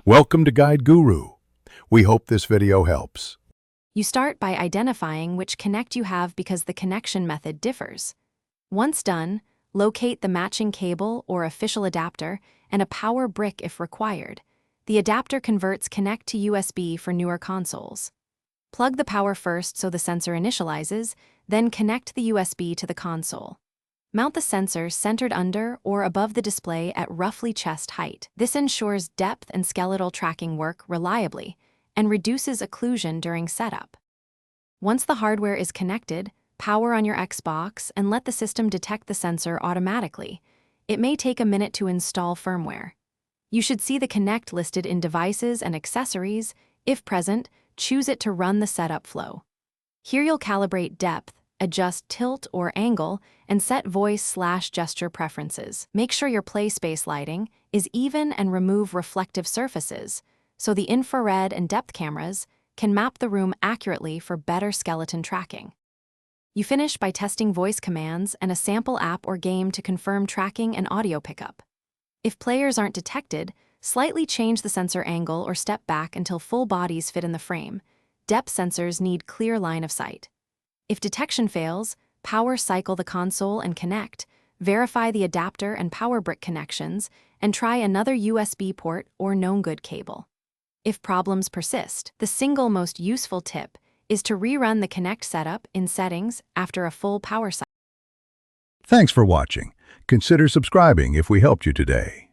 Welcome to Guide Guru. We hope this video helps. You start by identifying which Kinect you have because the connection method differs. Once done, locate the matching cable or official adapter and a power brick if required. The adapter converts Kinect to USB for newer consoles. Plug the power first so the sensor initializes, then connect the USB to the console. Mount the sensor centered under or above the display at roughly chest height. This ensures depth and skeletal tracking work reliably and reduces occlusion during setup. Once the hardware is connected, power on your Xbox and let the system detect the sensor automatically. It may take a minute to install firmware. You should see the Kinect listed in Devices and Accessories. If present, choose it to run the setup flow. Here you'll calibrate depth, adjust tilt or angle, and set voice/gesture preferences. Make sure your play space lighting is even and remove reflective surfaces, so the infrared and depth cameras can map the room accurately for better skeleton tracking. You finish by testing voice commands and a sample app or game to confirm tracking and audio pickup. If players aren't detected, slightly change the sensor angle or step back until full bodies fit in the frame. Depth sensors need clear line of sight. If detection fails, power cycle the console and Kinect, verify the adapter and power brick connections, and try another USB port or known good cable. If problems persist, the single most useful tip is to rerun the Kinect setup in settings after a full power cycle. Thanks for watching. Consider subscribing if we helped you today.